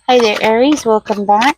Hi there, Aries. Welcome back.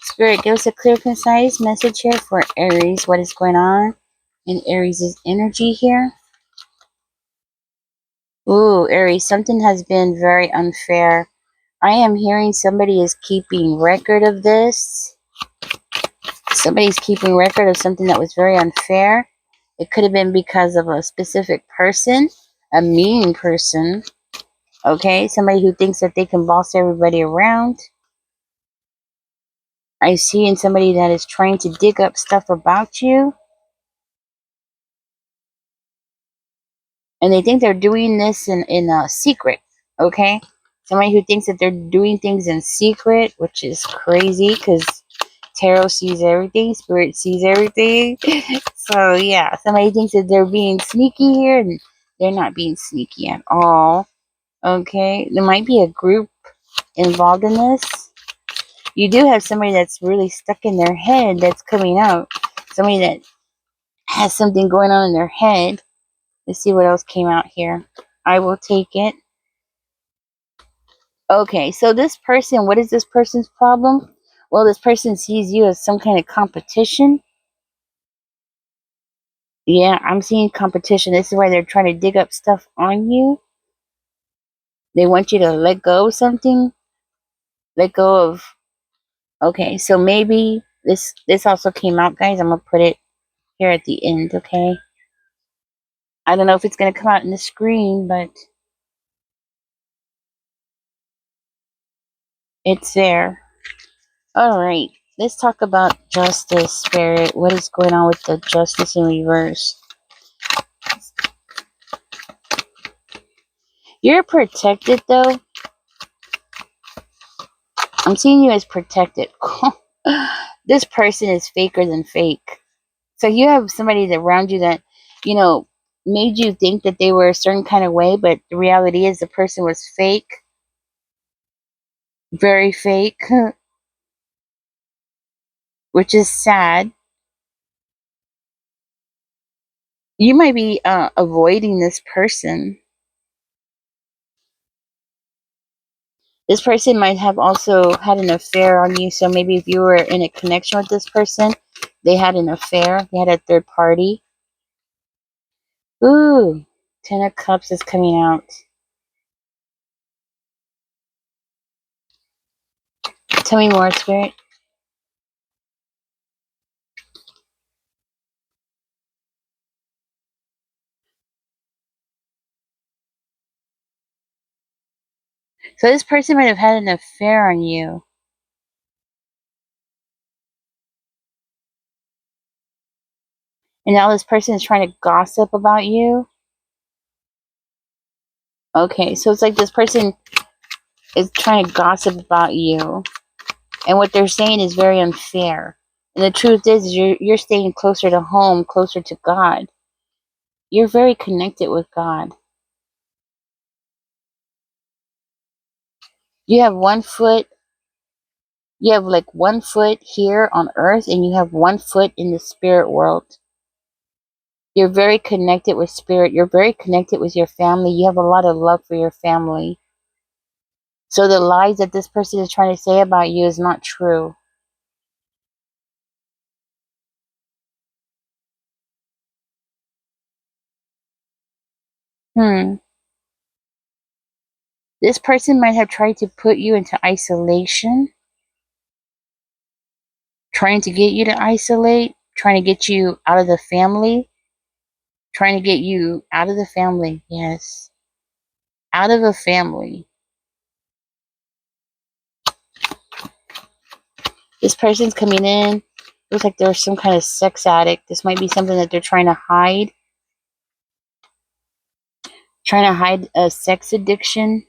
Spirit, give us a clear, concise message here for Aries. What is going on in Aries' energy here? Ooh, Aries, something has been very unfair. I am hearing somebody is keeping record of this. Somebody's keeping record of something that was very unfair. It could have been because of a specific person, a mean person, okay? Somebody who thinks that they can boss everybody around. I see in somebody that is trying to dig up stuff about you. And they think they're doing this in a secret, okay? Somebody who thinks that they're doing things in secret, which is crazy because tarot sees everything, spirit sees everything. So yeah, somebody thinks that they're being sneaky here, and they're not being sneaky at all. Okay, there might be a group involved in this. You do have somebody that's really stuck in their head that's coming out. Somebody that has something going on in their head. Let's see what else came out here. I will take it. Okay, so this person, what is this person's problem? Well, this person sees you as some kind of competition. Yeah, I'm seeing competition. This is why they're trying to dig up stuff on you. They want you to let go of something. Let go of. Okay, so maybe this also came out, guys. I'm gonna put it here at the end. Okay. I don't know if it's gonna come out in the screen, but it's there. All right. Let's talk about justice, spirit. What is going on with the justice in reverse? You're protected, though. I'm seeing you as protected. This person is faker than fake. So you have somebody around you that, you know, made you think that they were a certain kind of way, but the reality is the person was fake. Very fake. Which is sad. You might be avoiding this person. This person might have also had an affair on you. So maybe if you were in a connection with this person, they had an affair. They had a third party. Ooh, Ten of Cups is coming out. Tell me more, Spirit. So this person might have had an affair on you. And now this person is trying to gossip about you. Okay, so it's like this person is trying to gossip about you. And what they're saying is very unfair. And the truth is you're staying closer to home, closer to God. You're very connected with God. You have like 1 foot here on earth, and you have 1 foot in the spirit world. You're very connected with spirit. You're very connected with your family. You have a lot of love for your family. So the lies that this person is trying to say about you is not true. This person might have tried to put you into isolation, trying to get you to isolate, trying to get you out of the family, trying to get you out of the family. Yes, out of a family. This person's coming in. Looks like they're some kind of sex addict. This might be something that they're trying to hide a sex addiction.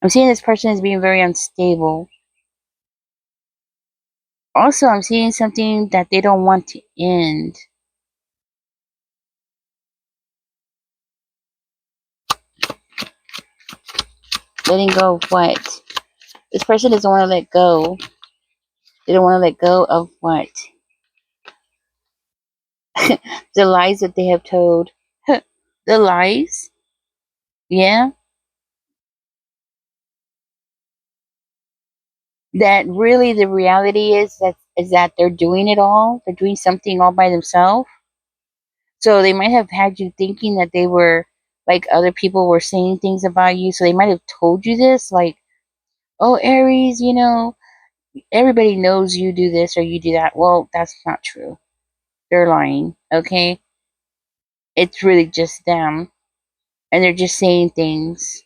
I'm seeing this person as being very unstable. Also, I'm seeing something that they don't want to end. Letting go of what? This person doesn't want to let go. They don't want to let go of what? The lies that they have told. The lies? Yeah? that really the reality is that they're doing it all. They're doing something all by themselves. So they might have had you thinking that they were like other people were saying things about you. So they might have told you this, like, oh, Aries, everybody knows you do this or you do that. Well, that's not true. They're lying, okay? It's really just them. And they're just saying things.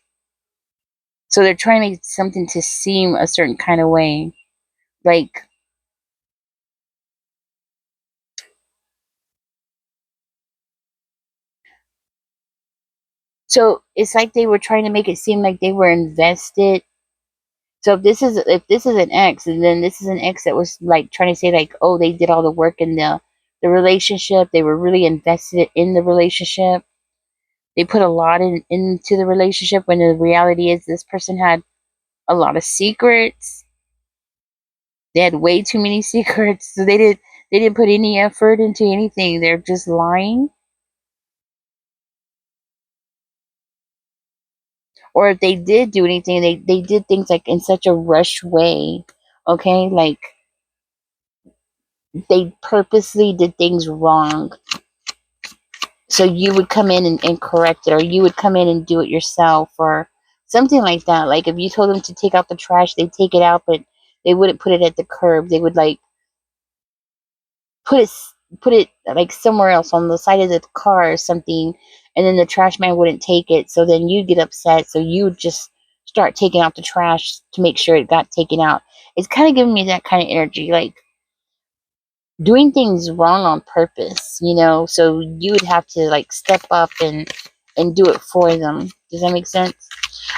So they're trying to make something to seem a certain kind of way. Like, so it's like they were trying to make it seem like they were invested. So if this is an ex, and then this is an ex that was like trying to say like, oh, they did all the work in the relationship. They were really invested in the relationship. They put a lot into the relationship when the reality is this person had a lot of secrets. They had way too many secrets. So they didn't put any effort into anything. They're just lying. Or if they did do anything, they did things like in such a rush way. Okay? Like they purposely did things wrong. So you would come in and correct it, or you would come in and do it yourself, or something like that. Like if you told them to take out the trash, they'd take it out, but they wouldn't put it at the curb. They would like put it put it like somewhere else on the side of the car or something, and then the trash man wouldn't take it. So then you'd get upset. So you would just start taking out the trash to make sure it got taken out. It's kind of giving me that kind of energy, like doing things wrong on purpose. So you would have to like step up and do it for them. Does that make sense?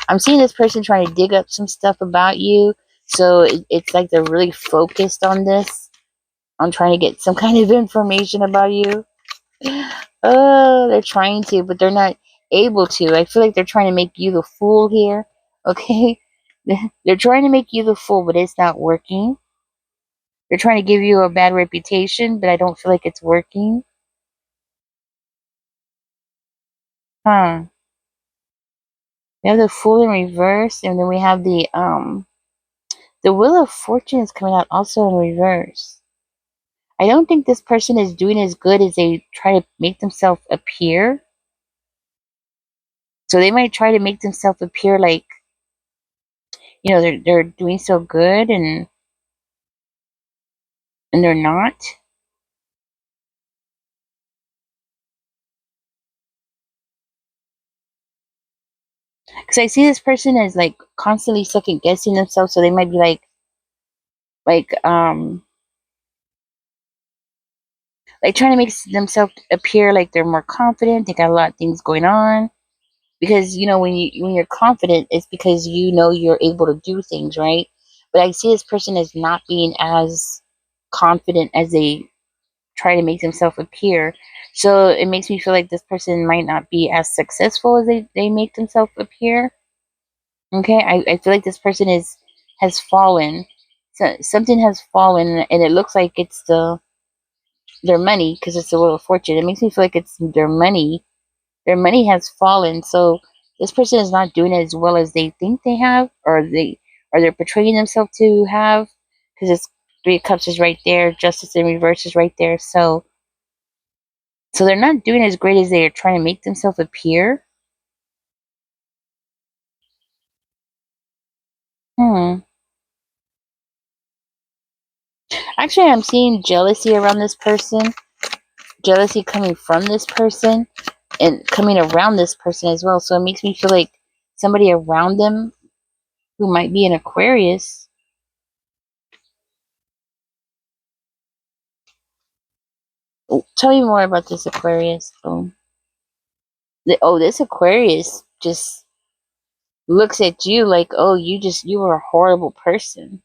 I'm seeing this person trying to dig up some stuff about you. So it's like they're really focused on this, on trying to get some kind of information about you. Oh, they're trying to, but they're not able to. I feel like they're trying to make you the fool here. Okay? They're trying to make you the fool, but it's not working. They're trying to give you a bad reputation, but I don't feel like it's working. Huh. We have the Fool in reverse, and then we have the Wheel of Fortune is coming out also in reverse. I don't think this person is doing as good as they try to make themselves appear. So they might try to make themselves appear like, they're doing so good, and they're not. Because I see this person as like constantly second guessing themselves, so they might be like like trying to make themselves appear like they're more confident. They got a lot of things going on, because when you're confident, it's because you're able to do things, right? But I see this person as not being as confident as they try to make themselves appear. So it makes me feel like this person might not be as successful as they make themselves appear. Okay, I feel like this person has fallen. So something has fallen, and it looks like it's their money, because it's the Wheel of Fortune. It makes me feel like it's their money. Their money has fallen, so this person is not doing it as well as they think they have, or they're portraying themselves to have, because it's Three of Cups is right there, Justice in reverse is right there. So they're not doing as great as they are trying to make themselves appear. Hmm. Actually, I'm seeing jealousy around this person. Jealousy coming from this person and coming around this person as well. So it makes me feel like somebody around them who might be an Aquarius. Oh, tell me more about this Aquarius. This Aquarius just looks at you like, oh, you were a horrible person.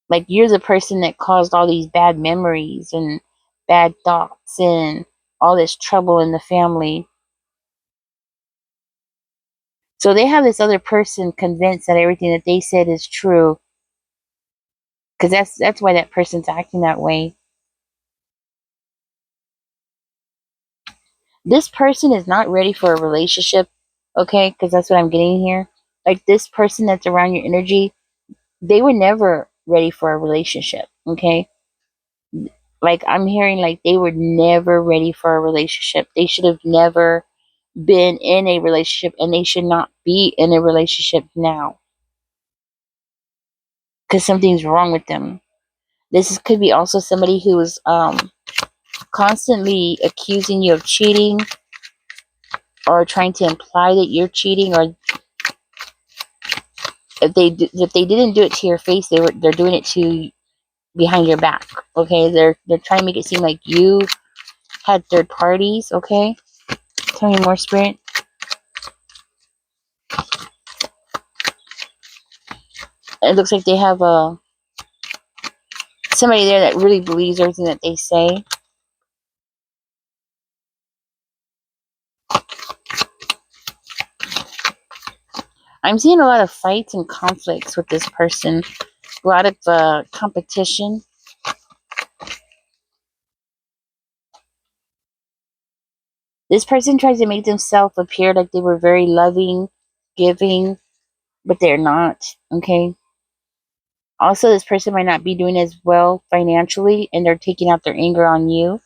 Like you're the person that caused all these bad memories and bad thoughts and all this trouble in the family. So they have this other person convinced that everything that they said is true, because that's why that person's acting that way. This person is not ready for a relationship, okay? Because that's what I'm getting here. Like this person that's around your energy, they were never ready for a relationship. Okay. Like, I'm hearing like they were never ready for a relationship. They should have never been in a relationship, and they should not be in a relationship now because something's wrong with them. Could be also somebody who is constantly accusing you of cheating, or trying to imply that you're cheating, or if they didn't do it to your face, they're doing it to behind your back. Okay, they're trying to make it seem like you had third parties. Okay, tell me more, spirit. It looks like they have somebody there that really believes everything that they say. I'm seeing a lot of fights and conflicts with this person, a lot of competition. This person tries to make themselves appear like they were very loving, giving, but they're not. Okay. Also, this person might not be doing as well financially, and they're taking out their anger on you.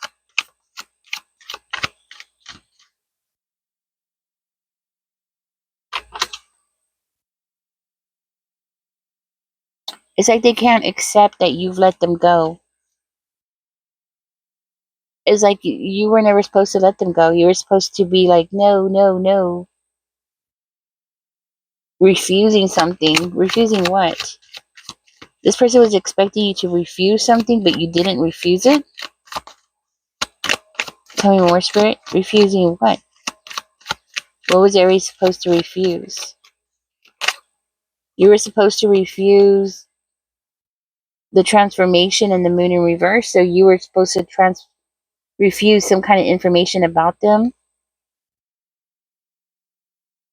It's like they can't accept that you've let them go. It's like you were never supposed to let them go. You were supposed to be like, no, no, no. Refusing something. Refusing what? This person was expecting you to refuse something, but you didn't refuse it? Tell me more, spirit. Refusing what? What was Aries supposed to refuse? You were supposed to refuse the transformation and the moon in reverse, so you were supposed to refuse some kind of information about them.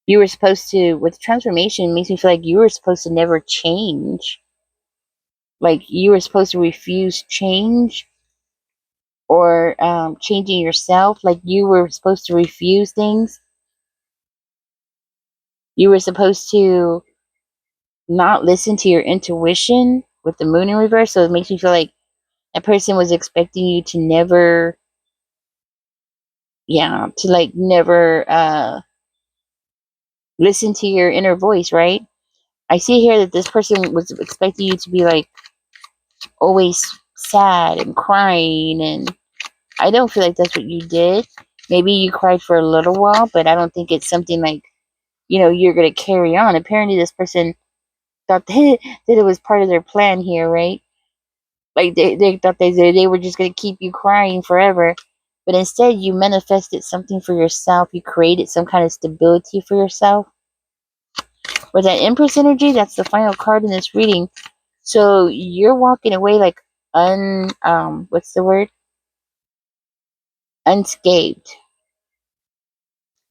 You were supposed to, with transformation, it makes me feel like you were supposed to never change. Like you were supposed to refuse change, or changing yourself. Like you were supposed to refuse things. You were supposed to not listen to your intuition with the moon in reverse. So it makes me feel like that person was expecting you to never, yeah, to like never listen to your inner voice, right? I see here that this person was expecting you to be like always sad and crying, and I don't feel like that's what you did. Maybe you cried for a little while, but I don't think it's something like, you're going to carry on. Apparently this person thought that it was part of their plan here, right? Like they thought they were just going to keep you crying forever. But instead you manifested something for yourself. You created some kind of stability for yourself. With that Empress energy, that's the final card in this reading. So you're walking away like what's the word? Unscathed.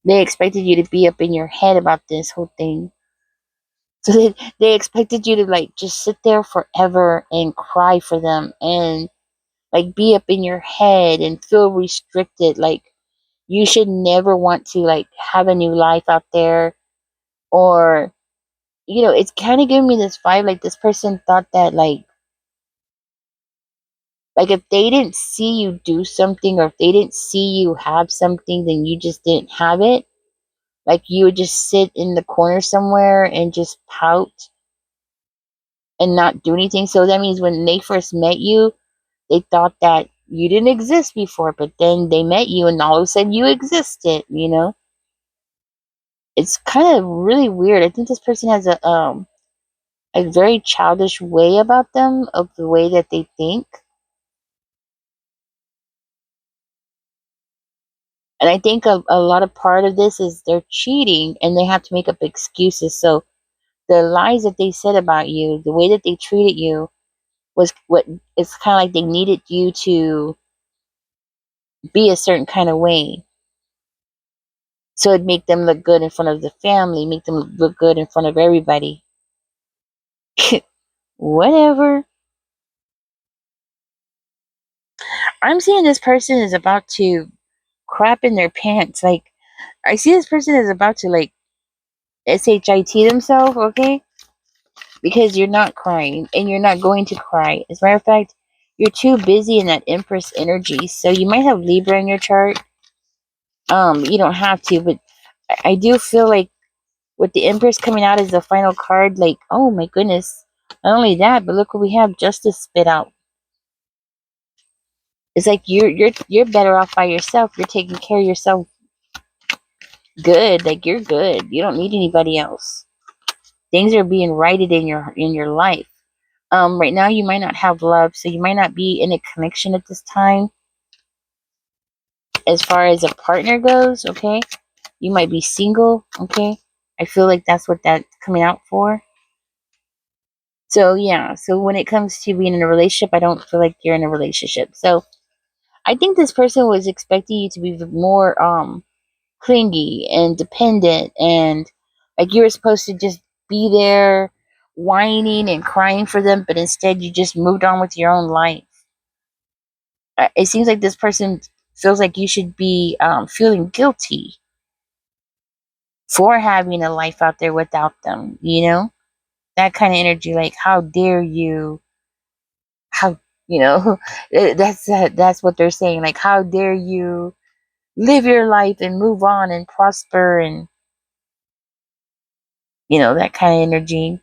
They expected you to be up in your head about this whole thing. So they expected you to like just sit there forever and cry for them, and like be up in your head and feel restricted. Like you should never want to like have a new life out there. Or it's kind of giving me this vibe like this person thought that like if they didn't see you do something, or if they didn't see you have something, then you just didn't have it. Like you would just sit in the corner somewhere and just pout and not do anything. So that means when they first met you, they thought that you didn't exist before, but then they met you and all of a sudden you existed. It's kind of really weird. I think this person has a very childish way about them, of the way that they think. And I think a lot of part of this is they're cheating and they have to make up excuses. So the lies that they said about you, the way that they treated you, was what it's kind of like they needed you to be a certain kind of way. So it'd make them look good in front of the family, make them look good in front of everybody. Whatever. I'm seeing this person is about to crap in their pants. Like, I see this person is about to, like, SHIT themselves, okay? because you're not crying and you're not going to cry. As a matter of fact, you're too busy in that Empress energy. So you might have Libra in your chart. You don't have to, but I do feel like with the Empress coming out as the final card, like, oh my goodness. Not only that, but look what we have, Justice spit out. It's like you're better off by yourself. You're taking care of yourself good. Like you're good. You don't need anybody else. Things are being righted in your life. Right now you might not have love, so you might not be in a connection at this time as far as a partner goes, okay? You might be single, okay? I feel like that's what that's coming out for. So yeah, so when it comes to being in a relationship, I don't feel like you're in a relationship. So I think this person was expecting you to be more clingy and dependent, and like you were supposed to just be there whining and crying for them, but instead you just moved on with your own life. It seems like this person feels like you should be feeling guilty for having a life out there without them, you know? That kind of energy, like, how dare you? How, you know, that's what they're saying. Like, how dare you live your life and move on and prosper and, that kind of energy.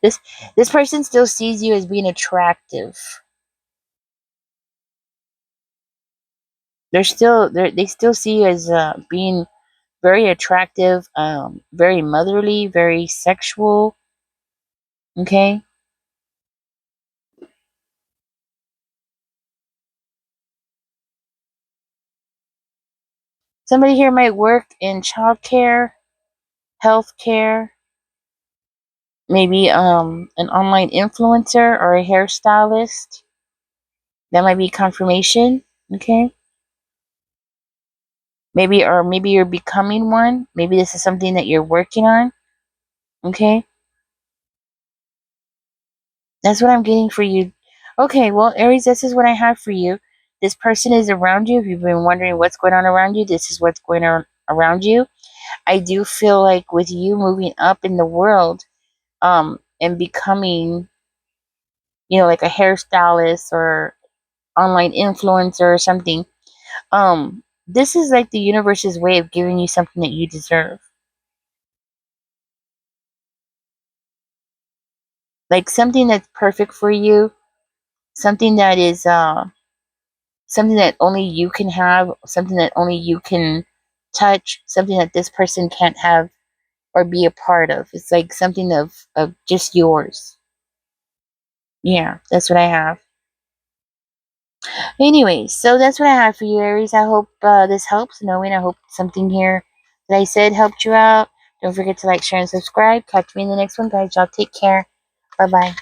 This this person still sees you as being attractive. They still see you as being very attractive, very motherly, very sexual. Okay, somebody here might work in childcare, healthcare, maybe an online influencer or a hairstylist. That might be confirmation. Okay, maybe you're becoming one. Maybe this is something that you're working on. Okay, that's what I'm getting for you. Okay, well, Aries, this is what I have for you. This person is around you. If you've been wondering what's going on around you, this is what's going on around you. I do feel like with you moving up in the world, and becoming, like a hairstylist or online influencer or something, this is like the universe's way of giving you something that you deserve. Like something that's perfect for you, something that is something that only you can have, something that only you can touch, something that this person can't have or be a part of. It's like something of just yours. Yeah, that's what I have. Anyways, so that's what I have for you, Aries. I hope this helps. Knowing, I hope something here that I said helped you out. Don't forget to like, share, and subscribe. Catch me in the next one, guys. Y'all take care. Bye bye.